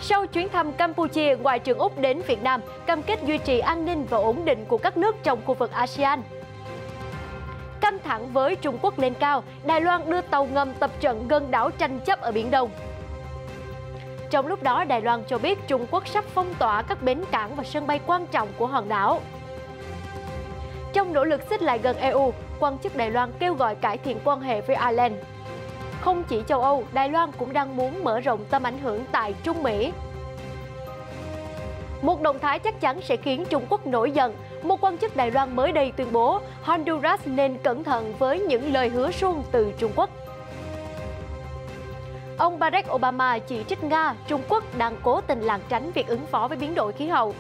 Sau chuyến thăm Campuchia, Ngoại trưởng Úc đến Việt Nam cam kết duy trì an ninh và ổn định của các nước trong khu vực ASEAN. Căng thẳng với Trung Quốc lên cao, Đài Loan đưa tàu ngầm tập trận gần đảo tranh chấp ở Biển Đông. Trong lúc đó, Đài Loan cho biết Trung Quốc sắp phong tỏa các bến cảng và sân bay quan trọng của hòn đảo. Trong nỗ lực xích lại gần EU, quan chức Đài Loan kêu gọi cải thiện quan hệ với Ireland. Không chỉ châu Âu, Đài Loan cũng đang muốn mở rộng tầm ảnh hưởng tại Trung Mỹ. Một động thái chắc chắn sẽ khiến Trung Quốc nổi giận. Một quan chức Đài Loan mới đây tuyên bố Honduras nên cẩn thận với những lời hứa suông từ Trung Quốc. Ông Barack Obama chỉ trích Nga, Trung Quốc đang cố tình lảng tránh việc ứng phó với biến đổi khí hậu.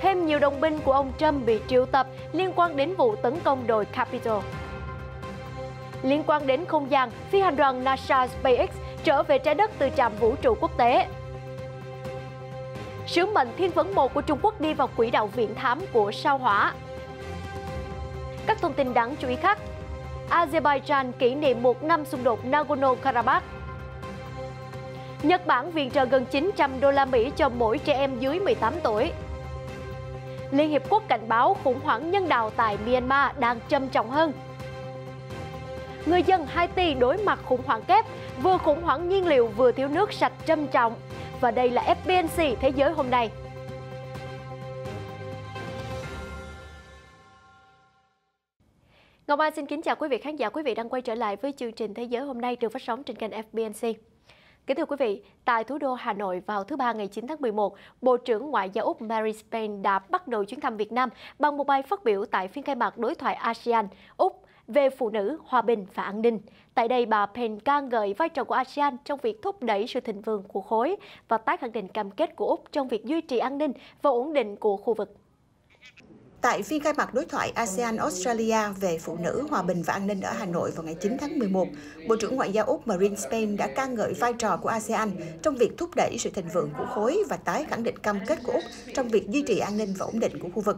Thêm nhiều đồng binh của ông Trump bị triệu tập liên quan đến vụ tấn công đồi Capitol. Liên quan đến không gian, phi hành đoàn NASA SpaceX trở về trái đất từ trạm vũ trụ quốc tế. Sứ mệnh Thiên vấn 1 của Trung Quốc đi vào quỹ đạo viễn thám của sao Hỏa. Các thông tin đáng chú ý khác. Azerbaijan kỷ niệm 1 năm xung đột Nagorno-Karabakh. Nhật Bản viện trợ gần 900 đô la Mỹ cho mỗi trẻ em dưới 18 tuổi. Liên Hiệp Quốc cảnh báo khủng hoảng nhân đạo tại Myanmar đang trầm trọng hơn. Người dân Haiti đối mặt khủng hoảng kép, vừa khủng hoảng nhiên liệu vừa thiếu nước sạch trầm trọng. Và đây là FBNC Thế giới hôm nay. Ngọc Anh xin kính chào quý vị khán giả. Quý vị đang quay trở lại với chương trình Thế giới hôm nay được phát sóng trên kênh FBNC. Kính thưa quý vị, tại thủ đô Hà Nội vào thứ Ba ngày 9 tháng 11, Bộ trưởng Ngoại giao Úc Mary Spain đã bắt đầu chuyến thăm Việt Nam bằng một bài phát biểu tại phiên khai mạc đối thoại ASEAN-Úc về phụ nữ, hòa bình và an ninh. Tại đây, bà Spain ca ngợi vai trò của ASEAN trong việc thúc đẩy sự thịnh vượng của khối và tái khẳng định cam kết của Úc trong việc duy trì an ninh và ổn định của khu vực. Tại phiên khai mạc đối thoại ASEAN-Australia về phụ nữ, hòa bình và an ninh ở Hà Nội vào ngày 9 tháng 11, Bộ trưởng Ngoại giao Úc Marise Spain đã ca ngợi vai trò của ASEAN trong việc thúc đẩy sự thịnh vượng của khối và tái khẳng định cam kết của Úc trong việc duy trì an ninh và ổn định của khu vực.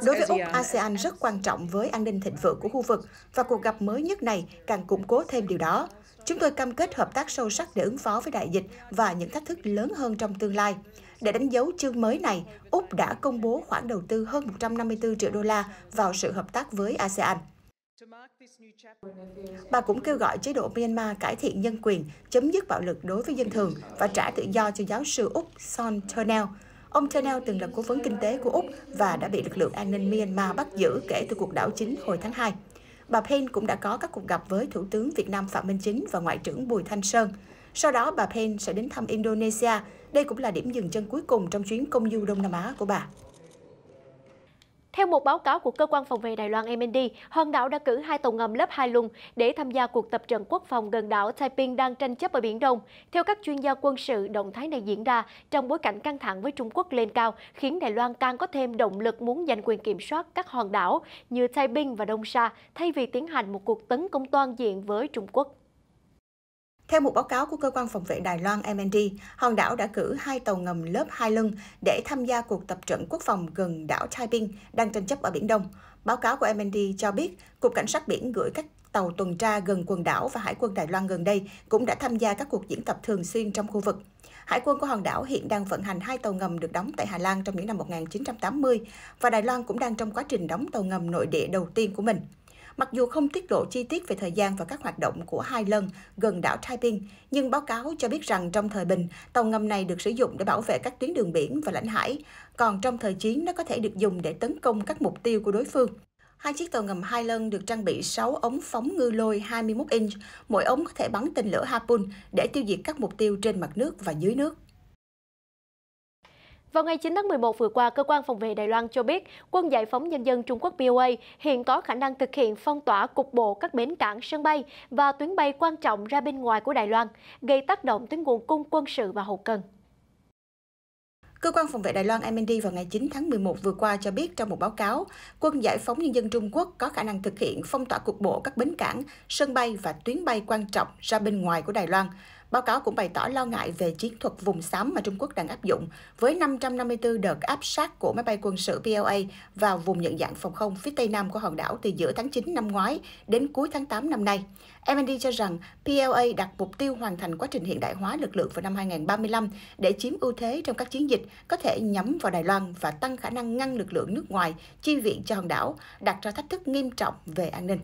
Đối với Úc, ASEAN rất quan trọng với an ninh thịnh vượng của khu vực và cuộc gặp mới nhất này càng củng cố thêm điều đó. Chúng tôi cam kết hợp tác sâu sắc để ứng phó với đại dịch và những thách thức lớn hơn trong tương lai. Để đánh dấu chương mới này, Úc đã công bố khoản đầu tư hơn 154 triệu đô la vào sự hợp tác với ASEAN. Bà cũng kêu gọi chế độ Myanmar cải thiện nhân quyền, chấm dứt bạo lực đối với dân thường và trả tự do cho giáo sư Úc Sean Turnell. Ông Turnell từng là cố vấn kinh tế của Úc và đã bị lực lượng an ninh Myanmar bắt giữ kể từ cuộc đảo chính hồi tháng 2. Bà Spain cũng đã có các cuộc gặp với Thủ tướng Việt Nam Phạm Minh Chính và Ngoại trưởng Bùi Thanh Sơn. Sau đó, bà Spain sẽ đến thăm Indonesia. Đây cũng là điểm dừng chân cuối cùng trong chuyến công du Đông Nam Á của bà. Theo một báo cáo của Cơ quan Phòng vệ Đài Loan MND, hòn đảo đã cử 2 tàu ngầm lớp 2 Lung để tham gia cuộc tập trận quốc phòng gần đảo Taiping đang tranh chấp ở Biển Đông. Theo các chuyên gia quân sự, động thái này diễn ra trong bối cảnh căng thẳng với Trung Quốc lên cao, khiến Đài Loan càng có thêm động lực muốn giành quyền kiểm soát các hòn đảo như Taiping và Đông Sa, thay vì tiến hành một cuộc tấn công toàn diện với Trung Quốc. Theo một báo cáo của Cơ quan Phòng vệ Đài Loan MND, hòn đảo đã cử 2 tàu ngầm lớp 2 Lung để tham gia cuộc tập trận quốc phòng gần đảo Taiping đang tranh chấp ở Biển Đông. Báo cáo của MND cho biết, Cục Cảnh sát biển gửi các tàu tuần tra gần quần đảo và Hải quân Đài Loan gần đây cũng đã tham gia các cuộc diễn tập thường xuyên trong khu vực. Hải quân của hòn đảo hiện đang vận hành 2 tàu ngầm được đóng tại Hà Lan trong những năm 1980 và Đài Loan cũng đang trong quá trình đóng tàu ngầm nội địa đầu tiên của mình. Mặc dù không tiết lộ chi tiết về thời gian và các hoạt động của 2 lần gần đảo Taiping, nhưng báo cáo cho biết rằng trong thời bình, tàu ngầm này được sử dụng để bảo vệ các tuyến đường biển và lãnh hải, còn trong thời chiến nó có thể được dùng để tấn công các mục tiêu của đối phương. 2 chiếc tàu ngầm 2 lân được trang bị 6 ống phóng ngư lôi 21 inch, mỗi ống có thể bắn tên lửa Harpoon để tiêu diệt các mục tiêu trên mặt nước và dưới nước. Vào ngày 9 tháng 11 vừa qua, Cơ quan Phòng vệ Đài Loan cho biết Quân Giải phóng Nhân dân Trung Quốc POA hiện có khả năng thực hiện phong tỏa cục bộ các bến cảng, sân bay và tuyến bay quan trọng ra bên ngoài của Đài Loan, gây tác động tới nguồn cung quân sự và hậu cần. Cơ quan Phòng vệ Đài Loan MND vào ngày 9 tháng 11 vừa qua cho biết trong một báo cáo, Quân Giải phóng Nhân dân Trung Quốc có khả năng thực hiện phong tỏa cục bộ các bến cảng, sân bay và tuyến bay quan trọng ra bên ngoài của Đài Loan. Báo cáo cũng bày tỏ lo ngại về chiến thuật vùng xám mà Trung Quốc đang áp dụng, với 554 đợt áp sát của máy bay quân sự PLA vào vùng nhận dạng phòng không phía tây nam của hòn đảo từ giữa tháng 9 năm ngoái đến cuối tháng 8 năm nay. MND cho rằng PLA đặt mục tiêu hoàn thành quá trình hiện đại hóa lực lượng vào năm 2035 để chiếm ưu thế trong các chiến dịch có thể nhắm vào Đài Loan và tăng khả năng ngăn lực lượng nước ngoài chi viện cho hòn đảo, đặt ra thách thức nghiêm trọng về an ninh.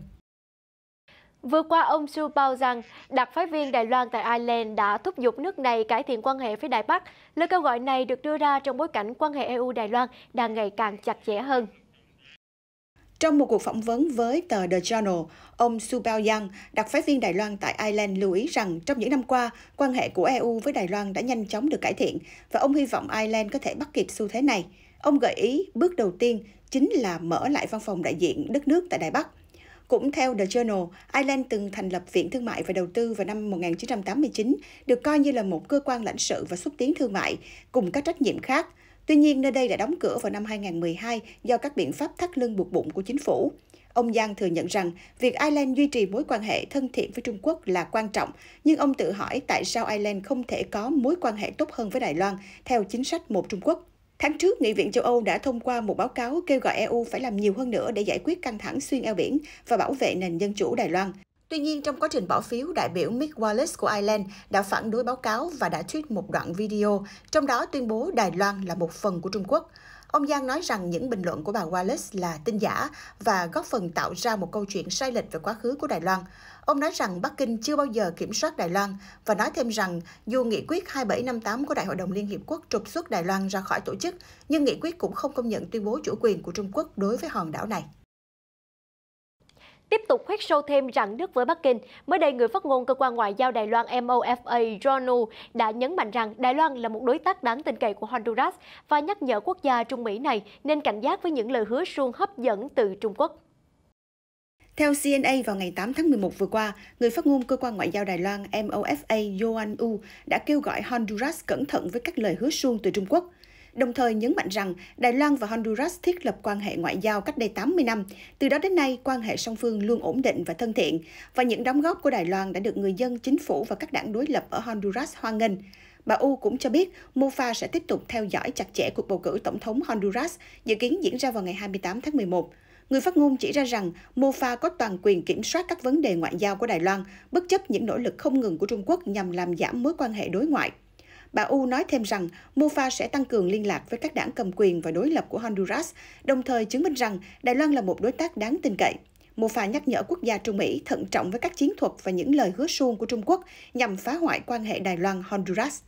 Vừa qua, ông Su Baozhang, đặc phái viên Đài Loan tại Ireland, đã thúc giục nước này cải thiện quan hệ với Đài Bắc. Lời kêu gọi này được đưa ra trong bối cảnh quan hệ EU-Đài Loan đang ngày càng chặt chẽ hơn. Trong một cuộc phỏng vấn với tờ The Journal, ông Su Baozhang, đặc phái viên Đài Loan tại Ireland, lưu ý rằng trong những năm qua, quan hệ của EU với Đài Loan đã nhanh chóng được cải thiện và ông hy vọng Ireland có thể bắt kịp xu thế này. Ông gợi ý bước đầu tiên chính là mở lại văn phòng đại diện đất nước tại Đài Bắc. Cũng theo The Journal, Ireland từng thành lập Viện Thương mại và Đầu tư vào năm 1989, được coi như là một cơ quan lãnh sự và xúc tiến thương mại, cùng các trách nhiệm khác. Tuy nhiên, nơi đây đã đóng cửa vào năm 2012 do các biện pháp thắt lưng buộc bụng của chính phủ. Ông Giang thừa nhận rằng việc Ireland duy trì mối quan hệ thân thiện với Trung Quốc là quan trọng, nhưng ông tự hỏi tại sao Ireland không thể có mối quan hệ tốt hơn với Đài Loan theo chính sách một Trung Quốc. Tháng trước, Nghị viện châu Âu đã thông qua một báo cáo kêu gọi EU phải làm nhiều hơn nữa để giải quyết căng thẳng xuyên eo biển và bảo vệ nền dân chủ Đài Loan. Tuy nhiên, trong quá trình bỏ phiếu, đại biểu Mick Wallace của Ireland đã phản đối báo cáo và đã tweet một đoạn video, trong đó tuyên bố Đài Loan là một phần của Trung Quốc. Ông Giang nói rằng những bình luận của bà Wallace là tin giả và góp phần tạo ra một câu chuyện sai lệch về quá khứ của Đài Loan. Ông nói rằng Bắc Kinh chưa bao giờ kiểm soát Đài Loan và nói thêm rằng dù nghị quyết 2758 của Đại hội đồng Liên Hiệp Quốc trục xuất Đài Loan ra khỏi tổ chức, nhưng nghị quyết cũng không công nhận tuyên bố chủ quyền của Trung Quốc đối với hòn đảo này. Tiếp tục khoét sâu thêm rạn nứt với Bắc Kinh, mới đây người phát ngôn cơ quan ngoại giao Đài Loan MOFA John đã nhấn mạnh rằng Đài Loan là một đối tác đáng tin cậy của Honduras và nhắc nhở quốc gia Trung Mỹ này nên cảnh giác với những lời hứa suông hấp dẫn từ Trung Quốc. Theo CNA, vào ngày 8 tháng 11 vừa qua, người phát ngôn cơ quan ngoại giao Đài Loan MOFA Joan U đã kêu gọi Honduras cẩn thận với các lời hứa suông từ Trung Quốc, đồng thời nhấn mạnh rằng Đài Loan và Honduras thiết lập quan hệ ngoại giao cách đây 80 năm. Từ đó đến nay, quan hệ song phương luôn ổn định và thân thiện, và những đóng góp của Đài Loan đã được người dân, chính phủ và các đảng đối lập ở Honduras hoan nghênh. Bà U cũng cho biết MOFA sẽ tiếp tục theo dõi chặt chẽ cuộc bầu cử tổng thống Honduras dự kiến diễn ra vào ngày 28 tháng 11. Người phát ngôn chỉ ra rằng MOFA có toàn quyền kiểm soát các vấn đề ngoại giao của Đài Loan, bất chấp những nỗ lực không ngừng của Trung Quốc nhằm làm giảm mối quan hệ đối ngoại. Bà U nói thêm rằng MOFA sẽ tăng cường liên lạc với các đảng cầm quyền và đối lập của Honduras, đồng thời chứng minh rằng Đài Loan là một đối tác đáng tin cậy. MOFA nhắc nhở quốc gia Trung Mỹ thận trọng với các chiến thuật và những lời hứa suông của Trung Quốc nhằm phá hoại quan hệ Đài Loan-Honduras.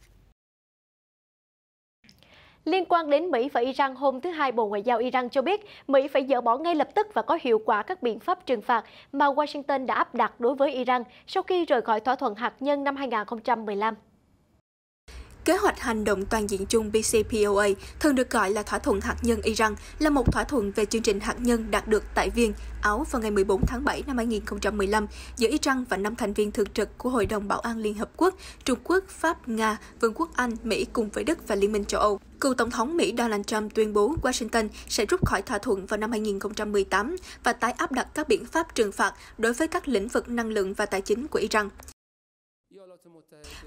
Liên quan đến Mỹ và Iran, hôm thứ Hai, Bộ Ngoại giao Iran cho biết Mỹ phải dỡ bỏ ngay lập tức và có hiệu quả các biện pháp trừng phạt mà Washington đã áp đặt đối với Iran sau khi rời khỏi thỏa thuận hạt nhân năm 2015. Kế hoạch hành động toàn diện chung JCPOA, thường được gọi là thỏa thuận hạt nhân Iran, là một thỏa thuận về chương trình hạt nhân đạt được tại Viên, Áo vào ngày 14 tháng 7 năm 2015 giữa Iran và 5 thành viên thường trực của Hội đồng Bảo an Liên Hợp Quốc, Trung Quốc, Pháp, Nga, Vương quốc Anh, Mỹ cùng với Đức và Liên minh châu Âu. Cựu Tổng thống Mỹ Donald Trump tuyên bố Washington sẽ rút khỏi thỏa thuận vào năm 2018 và tái áp đặt các biện pháp trừng phạt đối với các lĩnh vực năng lượng và tài chính của Iran.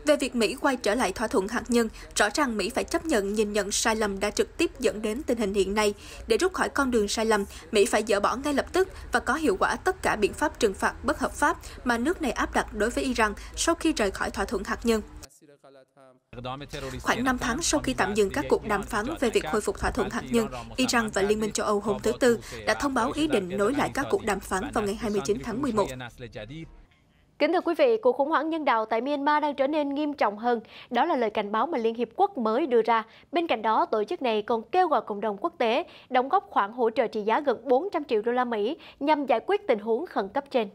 Về việc Mỹ quay trở lại thỏa thuận hạt nhân, rõ ràng Mỹ phải chấp nhận nhìn nhận sai lầm đã trực tiếp dẫn đến tình hình hiện nay. Để rút khỏi con đường sai lầm, Mỹ phải dỡ bỏ ngay lập tức và có hiệu quả tất cả biện pháp trừng phạt bất hợp pháp mà nước này áp đặt đối với Iran sau khi rời khỏi thỏa thuận hạt nhân. Khoảng 5 tháng sau khi tạm dừng các cuộc đàm phán về việc khôi phục thỏa thuận hạt nhân, Iran và Liên minh châu Âu hôm thứ Tư đã thông báo ý định nối lại các cuộc đàm phán vào ngày 29 tháng 11. Kính thưa quý vị, cuộc khủng hoảng nhân đạo tại Myanmar đang trở nên nghiêm trọng hơn. Đó là lời cảnh báo mà Liên Hiệp Quốc mới đưa ra. Bên cạnh đó, tổ chức này còn kêu gọi cộng đồng quốc tế đóng góp khoản hỗ trợ trị giá gần 400 triệu đô la Mỹ nhằm giải quyết tình huống khẩn cấp trên.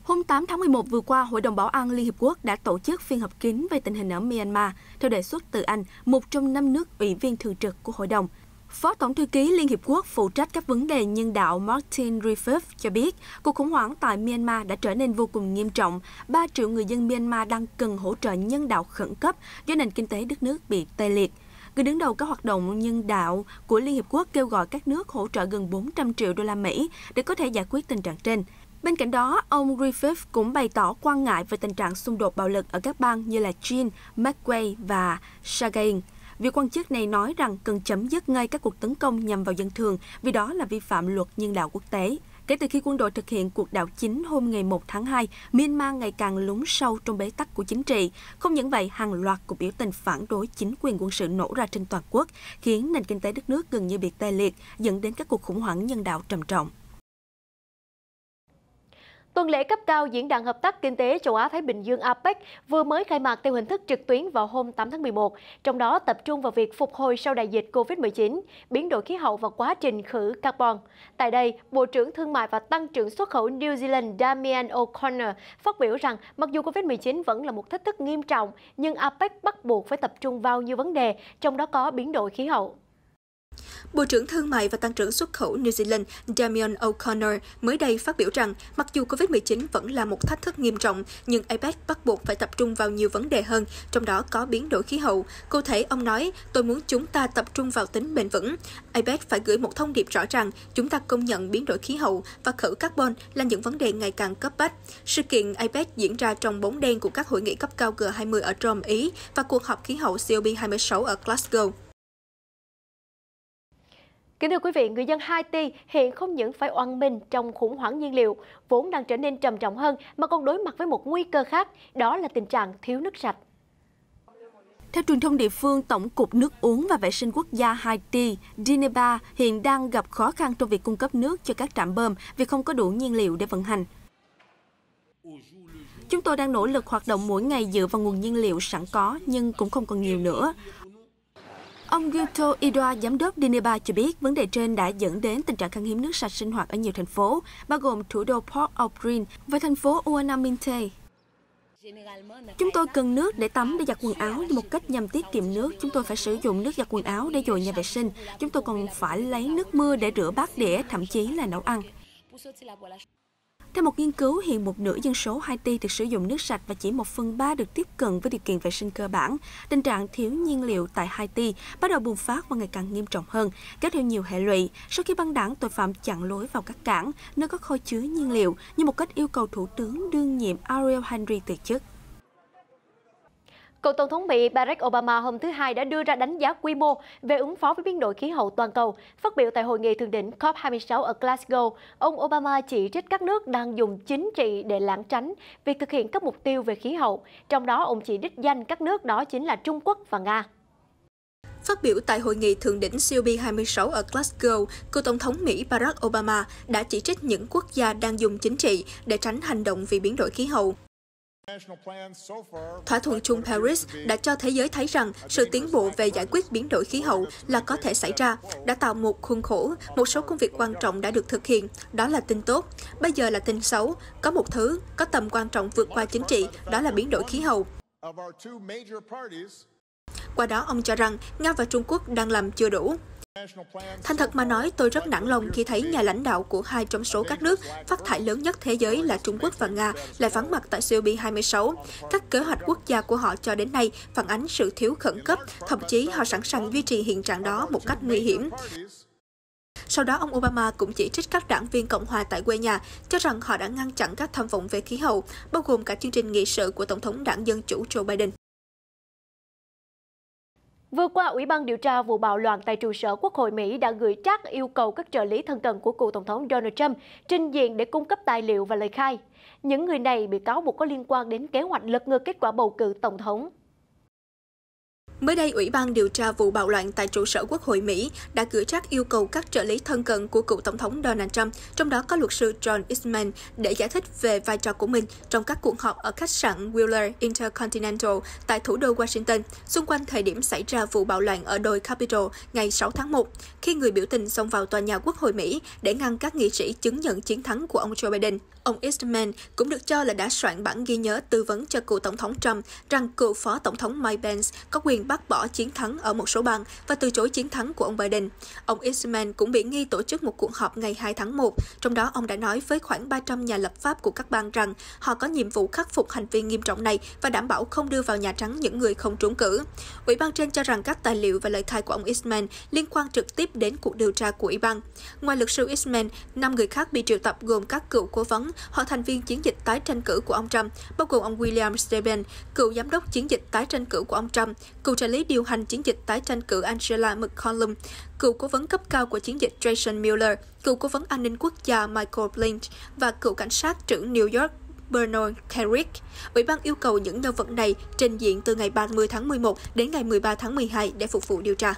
Hôm 8 tháng 11 vừa qua, Hội đồng Bảo an Liên Hiệp Quốc đã tổ chức phiên họp kín về tình hình ở Myanmar, theo đề xuất từ Anh, một trong 5 nước ủy viên thường trực của hội đồng. Phó Tổng thư ký Liên Hiệp Quốc phụ trách các vấn đề nhân đạo Martin Griffiths cho biết, cuộc khủng hoảng tại Myanmar đã trở nên vô cùng nghiêm trọng. 3 triệu người dân Myanmar đang cần hỗ trợ nhân đạo khẩn cấp do nền kinh tế đất nước bị tê liệt. Người đứng đầu các hoạt động nhân đạo của Liên Hiệp Quốc kêu gọi các nước hỗ trợ gần 400 triệu đô la Mỹ để có thể giải quyết tình trạng trên. Bên cạnh đó, ông Griffith cũng bày tỏ quan ngại về tình trạng xung đột bạo lực ở các bang như là Jean, Medway và Sagaing. Vị quan chức này nói rằng cần chấm dứt ngay các cuộc tấn công nhằm vào dân thường vì đó là vi phạm luật nhân đạo quốc tế. Kể từ khi quân đội thực hiện cuộc đảo chính hôm ngày 1 tháng 2, Myanmar ngày càng lún sâu trong bế tắc của chính trị. Không những vậy, hàng loạt cuộc biểu tình phản đối chính quyền quân sự nổ ra trên toàn quốc, khiến nền kinh tế đất nước gần như bị tê liệt, dẫn đến các cuộc khủng hoảng nhân đạo trầm trọng. Tuần lễ cấp cao Diễn đàn Hợp tác Kinh tế Châu Á-Thái Bình Dương APEC vừa mới khai mạc theo hình thức trực tuyến vào hôm 8 tháng 11, trong đó tập trung vào việc phục hồi sau đại dịch COVID-19, biến đổi khí hậu và quá trình khử carbon. Tại đây, Bộ trưởng Thương mại và Tăng trưởng xuất khẩu New Zealand Damian O'Connor phát biểu rằng mặc dù COVID-19 vẫn là một thách thức nghiêm trọng, nhưng APEC bắt buộc phải tập trung vào nhiều vấn đề, trong đó có biến đổi khí hậu. Bộ trưởng Thương mại và Tăng trưởng xuất khẩu New Zealand Damian O'Connor mới đây phát biểu rằng mặc dù COVID-19 vẫn là một thách thức nghiêm trọng, nhưng APEC bắt buộc phải tập trung vào nhiều vấn đề hơn, trong đó có biến đổi khí hậu. Cụ thể, ông nói, tôi muốn chúng ta tập trung vào tính bền vững. APEC phải gửi một thông điệp rõ ràng, chúng ta công nhận biến đổi khí hậu và khử carbon là những vấn đề ngày càng cấp bách. Sự kiện APEC diễn ra trong bóng đen của các hội nghị cấp cao G20 ở Rome, Ý và cuộc họp khí hậu COP26 ở Glasgow. Kính thưa quý vị, người dân Haiti hiện không những phải oằn mình trong khủng hoảng nhiên liệu, vốn đang trở nên trầm trọng hơn, mà còn đối mặt với một nguy cơ khác, đó là tình trạng thiếu nước sạch. Theo truyền thông địa phương, Tổng cục Nước uống và Vệ sinh Quốc gia Haiti, DINEBA, hiện đang gặp khó khăn trong việc cung cấp nước cho các trạm bơm vì không có đủ nhiên liệu để vận hành. Chúng tôi đang nỗ lực hoạt động mỗi ngày dựa vào nguồn nhiên liệu sẵn có, nhưng cũng không còn nhiều nữa. Ông Guto Idua, giám đốc DINEBA cho biết vấn đề trên đã dẫn đến tình trạng khan hiếm nước sạch sinh hoạt ở nhiều thành phố, bao gồm thủ đô Port-au-Prince và thành phố Ouanaminthe. Chúng tôi cần nước để tắm, để giặt quần áo, nhưng một cách nhằm tiết kiệm nước, chúng tôi phải sử dụng nước giặt quần áo để dội nhà vệ sinh. Chúng tôi còn phải lấy nước mưa để rửa bát đĩa, thậm chí là nấu ăn. Theo một nghiên cứu, hiện một nửa dân số Haiti được sử dụng nước sạch và chỉ 1/3 được tiếp cận với điều kiện vệ sinh cơ bản. Tình trạng thiếu nhiên liệu tại Haiti bắt đầu bùng phát và ngày càng nghiêm trọng hơn, kéo theo nhiều hệ lụy sau khi băng đảng tội phạm chặn lối vào các cảng, nơi có kho chứa nhiên liệu, như một cách yêu cầu Thủ tướng đương nhiệm Ariel Henry từ chức. Cựu Tổng thống Mỹ Barack Obama hôm thứ Hai đã đưa ra đánh giá quy mô về ứng phó với biến đổi khí hậu toàn cầu. Phát biểu tại hội nghị thượng đỉnh COP26 ở Glasgow, ông Obama chỉ trích các nước đang dùng chính trị để lảng tránh việc thực hiện các mục tiêu về khí hậu. Trong đó, ông chỉ đích danh các nước đó chính là Trung Quốc và Nga. Phát biểu tại hội nghị thượng đỉnh COP26 ở Glasgow, cựu Tổng thống Mỹ Barack Obama đã chỉ trích những quốc gia đang dùng chính trị để tránh hành động vì biến đổi khí hậu. Thỏa thuận chung Paris đã cho thế giới thấy rằng sự tiến bộ về giải quyết biến đổi khí hậu là có thể xảy ra, đã tạo một khuôn khổ, một số công việc quan trọng đã được thực hiện, đó là tin tốt. Bây giờ là tin xấu, có một thứ có tầm quan trọng vượt qua chính trị, đó là biến đổi khí hậu. Qua đó, ông cho rằng Nga và Trung Quốc đang làm chưa đủ. Thành thật mà nói, tôi rất nản lòng khi thấy nhà lãnh đạo của hai trong số các nước phát thải lớn nhất thế giới là Trung Quốc và Nga lại vắng mặt tại COP26. Các kế hoạch quốc gia của họ cho đến nay phản ánh sự thiếu khẩn cấp, thậm chí họ sẵn sàng duy trì hiện trạng đó một cách nguy hiểm. Sau đó, ông Obama cũng chỉ trích các đảng viên Cộng hòa tại quê nhà, cho rằng họ đã ngăn chặn các tham vọng về khí hậu, bao gồm cả chương trình nghị sự của Tổng thống Đảng Dân Chủ Joe Biden. Vừa qua, Ủy ban điều tra vụ bạo loạn tại trụ sở Quốc hội Mỹ đã gửi trác yêu cầu các trợ lý thân cận của cựu Tổng thống Donald Trump trình diện để cung cấp tài liệu và lời khai. Những người này bị cáo buộc có liên quan đến kế hoạch lật ngược kết quả bầu cử Tổng thống. Mới đây, Ủy ban điều tra vụ bạo loạn tại trụ sở Quốc hội Mỹ đã gửi trác yêu cầu các trợ lý thân cận của cựu Tổng thống Donald Trump, trong đó có luật sư John Eastman, để giải thích về vai trò của mình trong các cuộc họp ở khách sạn Wheeler Intercontinental tại thủ đô Washington, xung quanh thời điểm xảy ra vụ bạo loạn ở đồi Capitol ngày 6 tháng 1, khi người biểu tình xông vào tòa nhà Quốc hội Mỹ để ngăn các nghị sĩ chứng nhận chiến thắng của ông Joe Biden. Ông Eastman cũng được cho là đã soạn bản ghi nhớ tư vấn cho cựu Tổng thống Trump rằng cựu Phó Tổng thống Mike Pence có quyền bác bỏ chiến thắng ở một số bang và từ chối chiến thắng của ông Biden. Ông Eastman cũng bị nghi tổ chức một cuộc họp ngày 2 tháng 1, trong đó ông đã nói với khoảng 300 nhà lập pháp của các bang rằng họ có nhiệm vụ khắc phục hành vi nghiêm trọng này và đảm bảo không đưa vào Nhà Trắng những người không trúng cử. Ủy ban trên cho rằng các tài liệu và lời khai của ông Eastman liên quan trực tiếp đến cuộc điều tra của Ủy ban. Ngoài luật sư Eastman, 5 người khác bị triệu tập gồm các cựu cố vấn hoặc thành viên chiến dịch tái tranh cử của ông Trump, bao gồm ông William Steven, cựu giám đốc chiến dịch tái tranh cử của ông Trump, cựu trợ lý điều hành chiến dịch tái tranh cử Angela McCallum, cựu cố vấn cấp cao của chiến dịch Jason Miller, cựu cố vấn an ninh quốc gia Michael Flynn và cựu cảnh sát trưởng New York Bernard Kerik. Ủy ban yêu cầu những nhân vật này trình diện từ ngày 30 tháng 11 đến ngày 13 tháng 12 để phục vụ điều tra.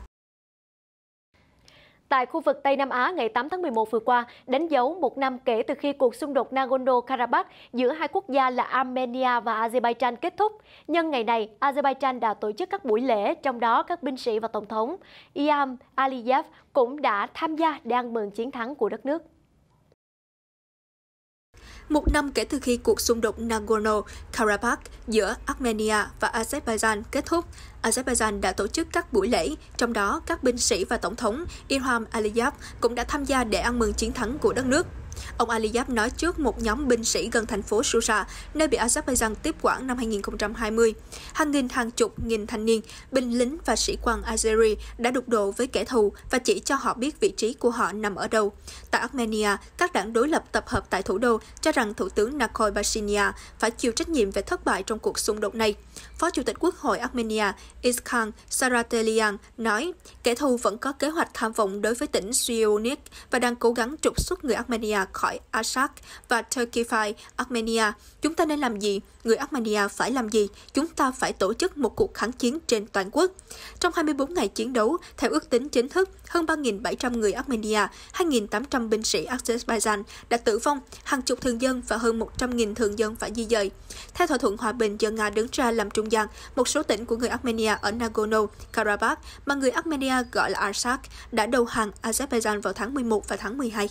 Tại khu vực Tây Nam Á, ngày 8 tháng 11 vừa qua, đánh dấu một năm kể từ khi cuộc xung đột Nagorno-Karabakh giữa hai quốc gia là Armenia và Azerbaijan kết thúc. Nhân ngày này, Azerbaijan đã tổ chức các buổi lễ, trong đó các binh sĩ và Tổng thống Ilham Aliyev cũng đã tham gia để ăn mừng chiến thắng của đất nước. Một năm kể từ khi cuộc xung đột Nagorno-Karabakh giữa Armenia và Azerbaijan kết thúc, Azerbaijan đã tổ chức các buổi lễ, trong đó các binh sĩ và Tổng thống Ilham Aliyev cũng đã tham gia để ăn mừng chiến thắng của đất nước. Ông Aliyev nói trước một nhóm binh sĩ gần thành phố Susa, nơi bị Azerbaijan tiếp quản năm 2020. Hàng chục nghìn thanh niên, binh lính và sĩ quan Azeri đã đụng độ với kẻ thù và chỉ cho họ biết vị trí của họ nằm ở đâu. Tại Armenia, các đảng đối lập tập hợp tại thủ đô cho rằng Thủ tướng Nikol Pashinyan phải chịu trách nhiệm về thất bại trong cuộc xung đột này. Phó Chủ tịch Quốc hội Armenia Iskhan Saratelian nói, kẻ thù vẫn có kế hoạch tham vọng đối với tỉnh Sionik và đang cố gắng trục xuất người Armenia khỏi Artsakh và Turkify Armenia. Chúng ta nên làm gì? Người Armenia phải làm gì? Chúng ta phải tổ chức một cuộc kháng chiến trên toàn quốc. Trong 24 ngày chiến đấu, theo ước tính chính thức, hơn 3.700 người Armenia, 2.800 binh sĩ Azerbaijan đã tử vong, hàng chục thường dân và hơn 100.000 thường dân phải di dời. Theo thỏa thuận hòa bình do Nga đứng ra làm trung gian, một số tỉnh của người Armenia ở Nagorno-Karabakh mà người Armenia gọi là Artsakh đã đầu hàng Azerbaijan vào tháng 11 và tháng 12.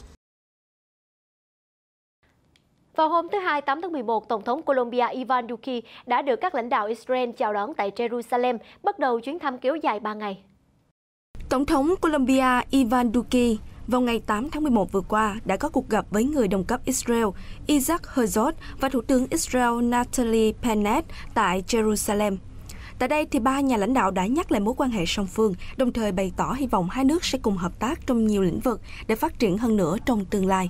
Vào hôm thứ Hai, 8 tháng 11, Tổng thống Colombia Ivan Duque đã được các lãnh đạo Israel chào đón tại Jerusalem, bắt đầu chuyến thăm kéo dài 3 ngày. Tổng thống Colombia Ivan Duque vào ngày 8 tháng 11 vừa qua đã có cuộc gặp với người đồng cấp Israel Isaac Herzog và Thủ tướng Israel Naftali Bennett tại Jerusalem. Tại đây, thì ba nhà lãnh đạo đã nhắc lại mối quan hệ song phương, đồng thời bày tỏ hy vọng hai nước sẽ cùng hợp tác trong nhiều lĩnh vực để phát triển hơn nữa trong tương lai.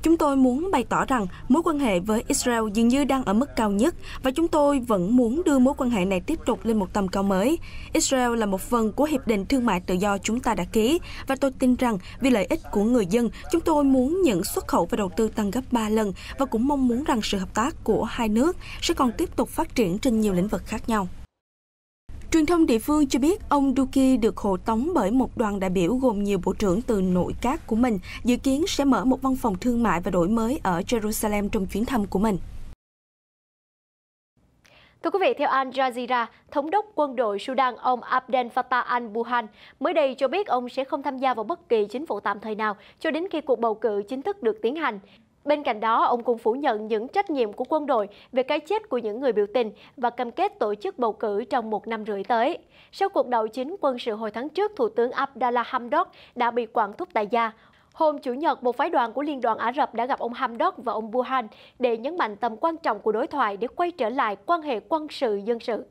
Chúng tôi muốn bày tỏ rằng mối quan hệ với Israel dường như đang ở mức cao nhất và chúng tôi vẫn muốn đưa mối quan hệ này tiếp tục lên một tầm cao mới. Israel là một phần của Hiệp định Thương mại Tự do chúng ta đã ký và tôi tin rằng vì lợi ích của người dân, chúng tôi muốn những xuất khẩu và đầu tư tăng gấp 3 lần và cũng mong muốn rằng sự hợp tác của hai nước sẽ còn tiếp tục phát triển trên nhiều lĩnh vực khác nhau. Truyền thông địa phương cho biết ông Duque được hộ tống bởi một đoàn đại biểu gồm nhiều bộ trưởng từ nội các của mình, dự kiến sẽ mở một văn phòng thương mại và đổi mới ở Jerusalem trong chuyến thăm của mình. Thưa quý vị, theo Al Jazeera, Thống đốc quân đội Sudan ông Abdel Fattah al-Burhan mới đây cho biết ông sẽ không tham gia vào bất kỳ chính phủ tạm thời nào cho đến khi cuộc bầu cử chính thức được tiến hành. Bên cạnh đó, ông cũng phủ nhận những trách nhiệm của quân đội về cái chết của những người biểu tình và cam kết tổ chức bầu cử trong 1 năm rưỡi tới. Sau cuộc đảo chính quân sự hồi tháng trước, Thủ tướng Abdallah Hamdok đã bị quản thúc tại gia. Hôm Chủ nhật, một phái đoàn của Liên đoàn Ả Rập đã gặp ông Hamdok và ông Burhan để nhấn mạnh tầm quan trọng của đối thoại để quay trở lại quan hệ quân sự dân sự.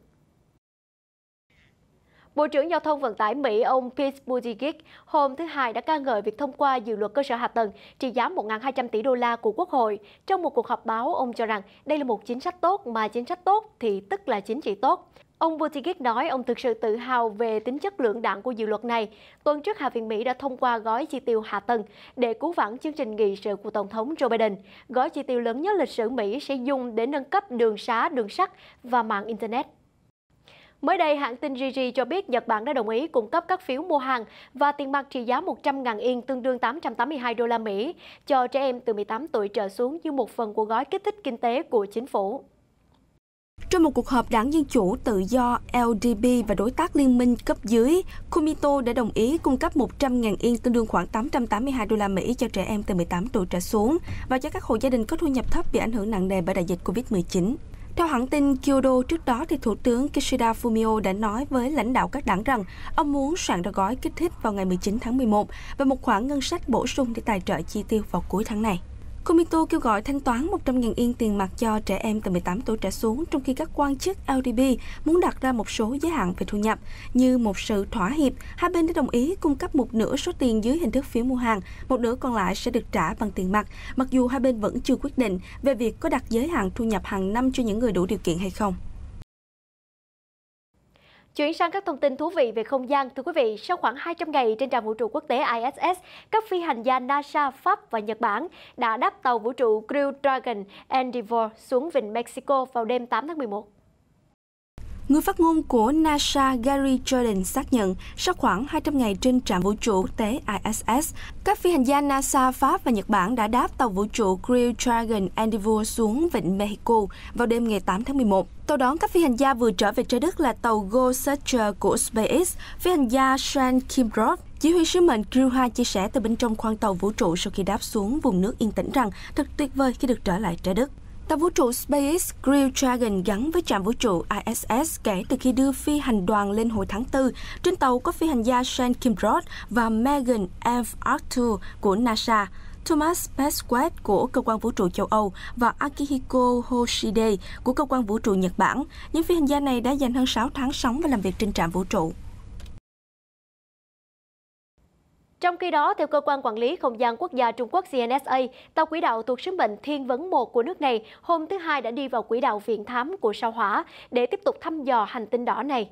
Bộ trưởng Giao thông Vận tải Mỹ ông Pete Buttigieg hôm thứ Hai đã ca ngợi việc thông qua dự luật cơ sở hạ tầng trị giá 1.200 tỷ đô la của Quốc hội. Trong một cuộc họp báo, ông cho rằng đây là một chính sách tốt, mà chính sách tốt thì tức là chính trị tốt. Ông Buttigieg nói ông thực sự tự hào về tính chất lưỡng đảng của dự luật này. Tuần trước, Hạ viện Mỹ đã thông qua gói chi tiêu hạ tầng để cứu vãn chương trình nghị sự của Tổng thống Joe Biden. Gói chi tiêu lớn nhất lịch sử Mỹ sẽ dùng để nâng cấp đường xá, đường sắt và mạng Internet. Mới đây, hãng tin Jiji cho biết Nhật Bản đã đồng ý cung cấp các phiếu mua hàng và tiền mặt trị giá 100.000 yên tương đương 882 đô la Mỹ cho trẻ em từ 18 tuổi trở xuống như một phần của gói kích thích kinh tế của chính phủ. Trong một cuộc họp, Đảng Dân Chủ Tự do LDP và đối tác liên minh cấp dưới Kumito đã đồng ý cung cấp 100.000 yên tương đương khoảng 882 đô la Mỹ cho trẻ em từ 18 tuổi trở xuống và cho các hộ gia đình có thu nhập thấp bị ảnh hưởng nặng nề bởi đại dịch Covid-19. Theo hãng tin Kyodo, trước đó thì Thủ tướng Kishida Fumio đã nói với lãnh đạo các đảng rằng ông muốn soạn ra gói kích thích vào ngày 19 tháng 11 và một khoản ngân sách bổ sung để tài trợ chi tiêu vào cuối tháng này. Komito kêu gọi thanh toán 100.000 yên tiền mặt cho trẻ em từ 18 tuổi trở xuống, trong khi các quan chức LDP muốn đặt ra một số giới hạn về thu nhập. Như một sự thỏa hiệp, hai bên đã đồng ý cung cấp một nửa số tiền dưới hình thức phiếu mua hàng, một nửa còn lại sẽ được trả bằng tiền mặt, mặc dù hai bên vẫn chưa quyết định về việc có đặt giới hạn thu nhập hàng năm cho những người đủ điều kiện hay không. Chuyển sang các thông tin thú vị về không gian, thưa quý vị, sau khoảng 200 ngày trên trạm vũ trụ quốc tế ISS, các phi hành gia NASA, Pháp và Nhật Bản đã đáp tàu vũ trụ Crew Dragon Endeavour xuống vịnh Mexico vào đêm 8 tháng 11. Người phát ngôn của NASA Gary Jordan xác nhận, sau khoảng 200 ngày trên trạm vũ trụ quốc tế ISS, các phi hành gia NASA, Pháp và Nhật Bản đã đáp tàu vũ trụ Crew Dragon Endeavour xuống vịnh Mexico vào đêm ngày 8 tháng 11. Tàu đón các phi hành gia vừa trở về trái đất là tàu Gold Searcher của SpaceX. Phi hành gia Sean Kimbrough, chỉ huy sứ mệnh Crew 2, chia sẻ từ bên trong khoang tàu vũ trụ sau khi đáp xuống vùng nước yên tĩnh rằng thật tuyệt vời khi được trở lại trái đất. Tàu vũ trụ SpaceX Crew Dragon gắn với trạm vũ trụ ISS kể từ khi đưa phi hành đoàn lên hồi tháng 4. Trên tàu có phi hành gia Sean Kimbrough và Megan F. Arthur của NASA, Thomas Pesquet của Cơ quan Vũ trụ châu Âu và Akihiko Hoshide của Cơ quan Vũ trụ Nhật Bản. Những phi hành gia này đã dành hơn 6 tháng sống và làm việc trên trạm vũ trụ. Trong khi đó, theo Cơ quan Quản lý Không gian Quốc gia Trung Quốc CNSA, tàu quỹ đạo thuộc sứ mệnh Thiên Vấn 1 của nước này hôm thứ Hai đã đi vào quỹ đạo viễn thám của sao Hỏa để tiếp tục thăm dò hành tinh đỏ này.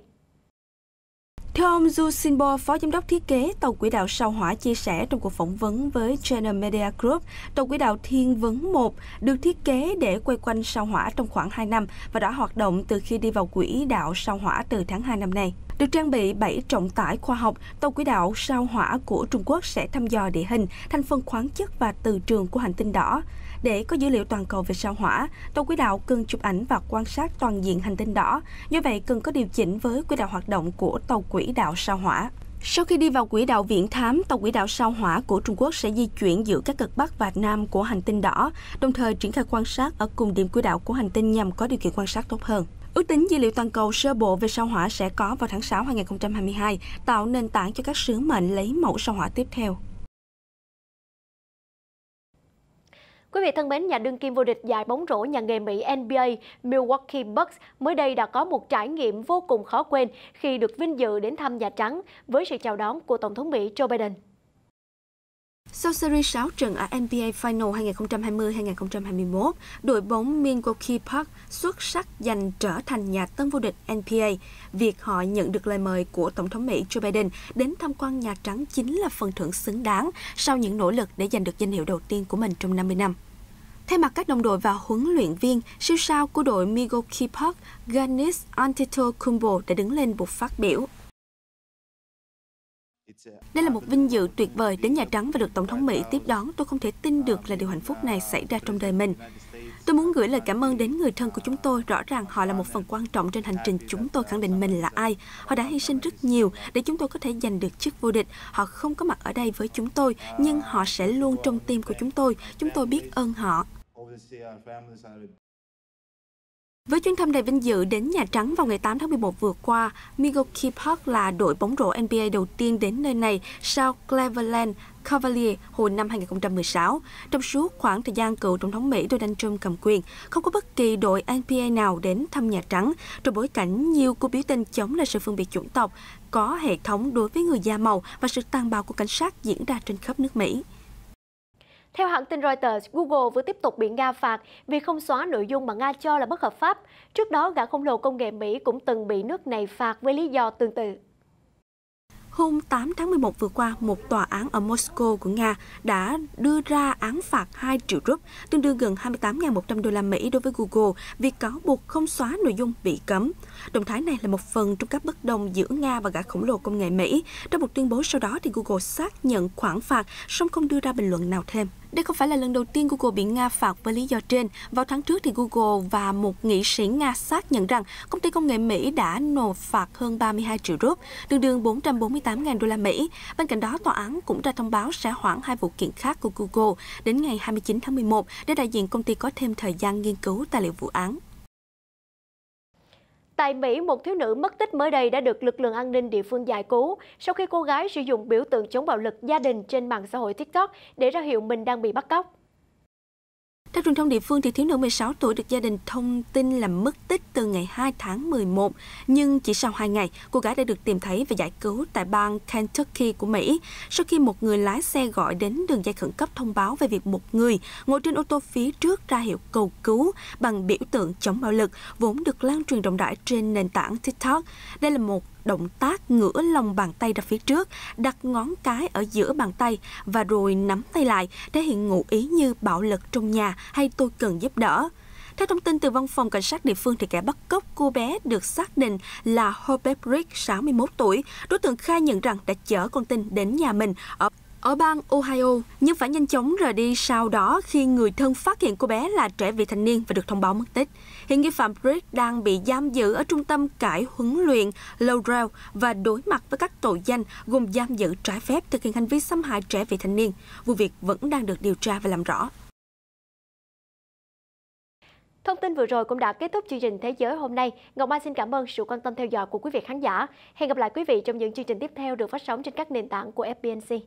Theo ông Zhu Xinbo, phó giám đốc thiết kế tàu quỹ đạo sao Hỏa, chia sẻ trong cuộc phỏng vấn với China Media Group, tàu quỹ đạo Thiên Vấn 1 được thiết kế để quay quanh sao Hỏa trong khoảng 2 năm và đã hoạt động từ khi đi vào quỹ đạo sao Hỏa từ tháng 2 năm nay. Được trang bị 7 trọng tải khoa học, tàu quỹ đạo sao Hỏa của Trung Quốc sẽ thăm dò địa hình, thành phần khoáng chất và từ trường của hành tinh đỏ. Để có dữ liệu toàn cầu về sao Hỏa, tàu quỹ đạo cần chụp ảnh và quan sát toàn diện hành tinh đỏ. Do vậy, cần có điều chỉnh với quỹ đạo hoạt động của tàu quỹ đạo sao Hỏa. Sau khi đi vào quỹ đạo viễn thám, tàu quỹ đạo sao Hỏa của Trung Quốc sẽ di chuyển giữa các cực Bắc và Nam của hành tinh đỏ, đồng thời triển khai quan sát ở cùng điểm quỹ đạo của hành tinh nhằm có điều kiện quan sát tốt hơn. Ước tính dữ liệu toàn cầu sơ bộ về sao Hỏa sẽ có vào tháng 6 2022, tạo nền tảng cho các sứ mệnh lấy mẫu sao Hỏa tiếp theo. Quý vị thân mến, nhà đương kim vô địch giải bóng rổ nhà nghề Mỹ NBA Milwaukee Bucks mới đây đã có một trải nghiệm vô cùng khó quên khi được vinh dự đến thăm Nhà Trắng với sự chào đón của Tổng thống Mỹ Joe Biden. Sau series 6 trận ở NBA Final 2020-2021, đội bóng Milwaukee Bucks xuất sắc giành trở thành nhà tân vô địch NBA. Việc họ nhận được lời mời của Tổng thống Mỹ Joe Biden đến tham quan Nhà Trắng chính là phần thưởng xứng đáng sau những nỗ lực để giành được danh hiệu đầu tiên của mình trong 50 năm. Thay mặt các đồng đội và huấn luyện viên, siêu sao của đội Milwaukee Bucks Giannis Antetokounmpo đã đứng lên buộc phát biểu. Đây là một vinh dự tuyệt vời đến Nhà Trắng và được Tổng thống Mỹ tiếp đón. Tôi không thể tin được là điều hạnh phúc này xảy ra trong đời mình. Tôi muốn gửi lời cảm ơn đến người thân của chúng tôi. Rõ ràng họ là một phần quan trọng trên hành trình chúng tôi khẳng định mình là ai. Họ đã hy sinh rất nhiều để chúng tôi có thể giành được chức vô địch. Họ không có mặt ở đây với chúng tôi, nhưng họ sẽ luôn trong tim của chúng tôi. Chúng tôi biết ơn họ. Với chuyến thăm đầy vinh dự đến Nhà Trắng vào ngày 8 tháng 11 vừa qua, Milwaukee Bucks là đội bóng rổ NBA đầu tiên đến nơi này sau Cleveland Cavaliers hồi năm 2016. Trong suốt khoảng thời gian cựu Tổng thống Mỹ Donald Trump cầm quyền, không có bất kỳ đội NBA nào đến thăm Nhà Trắng, trong bối cảnh nhiều cuộc biểu tình chống lại sự phân biệt chủng tộc, có hệ thống đối với người da màu và sự tàn bạo của cảnh sát diễn ra trên khắp nước Mỹ. Theo hãng tin Reuters, Google vừa tiếp tục bị Nga phạt vì không xóa nội dung mà Nga cho là bất hợp pháp. Trước đó, gã khổng lồ công nghệ Mỹ cũng từng bị nước này phạt với lý do tương tự. Hôm 8 tháng 11 vừa qua, một tòa án ở Moscow của Nga đã đưa ra án phạt 2 triệu rúp, tương đương gần 28.100 đô la Mỹ đối với Google vì cáo buộc không xóa nội dung bị cấm. Động thái này là một phần trong các bất đồng giữa Nga và gã khổng lồ công nghệ Mỹ. Trong một tuyên bố sau đó, thì Google xác nhận khoản phạt, song không đưa ra bình luận nào thêm. Đây không phải là lần đầu tiên Google bị Nga phạt với lý do trên. Vào tháng trước, thì Google và một nghị sĩ Nga xác nhận rằng công ty công nghệ Mỹ đã nộp phạt hơn 32 triệu rúp, tương đương 448.000 đô la Mỹ. Bên cạnh đó, tòa án cũng ra thông báo sẽ hoãn 2 vụ kiện khác của Google đến ngày 29 tháng 11 để đại diện công ty có thêm thời gian nghiên cứu tài liệu vụ án. Tại Mỹ, một thiếu nữ mất tích mới đây đã được lực lượng an ninh địa phương giải cứu sau khi cô gái sử dụng biểu tượng chống bạo lực gia đình trên mạng xã hội TikTok để ra hiệu mình đang bị bắt cóc. Theo truyền thông địa phương, thì thiếu nữ 16 tuổi được gia đình thông tin là mất tích từ ngày 2 tháng 11, nhưng chỉ sau 2 ngày, cô gái đã được tìm thấy và giải cứu tại bang Kentucky của Mỹ, sau khi một người lái xe gọi đến đường dây khẩn cấp thông báo về việc một người ngồi trên ô tô phía trước ra hiệu cầu cứu bằng biểu tượng chống bạo lực, vốn được lan truyền rộng rãi trên nền tảng TikTok. Đây là một động tác ngửa lòng bàn tay ra phía trước, đặt ngón cái ở giữa bàn tay và rồi nắm tay lại, thể hiện ngụ ý như bạo lực trong nhà hay tôi cần giúp đỡ. Theo thông tin từ văn phòng cảnh sát địa phương, thì kẻ bắt cóc cô bé được xác định là Hope Brick, 61 tuổi. Đối tượng khai nhận rằng đã chở con tin đến nhà mình ở bang Ohio, nhưng phải nhanh chóng rời đi sau đó khi người thân phát hiện cô bé là trẻ vị thành niên và được thông báo mất tích. Hiện nghi phạm Brick đang bị giam giữ ở trung tâm cải huấn luyện Laurel và đối mặt với các tội danh gồm giam giữ trái phép, thực hiện hành vi xâm hại trẻ vị thành niên. Vụ việc vẫn đang được điều tra và làm rõ. Thông tin vừa rồi cũng đã kết thúc chương trình Thế giới hôm nay. Ngọc Mai xin cảm ơn sự quan tâm theo dõi của quý vị khán giả. Hẹn gặp lại quý vị trong những chương trình tiếp theo được phát sóng trên các nền tảng của FBNC.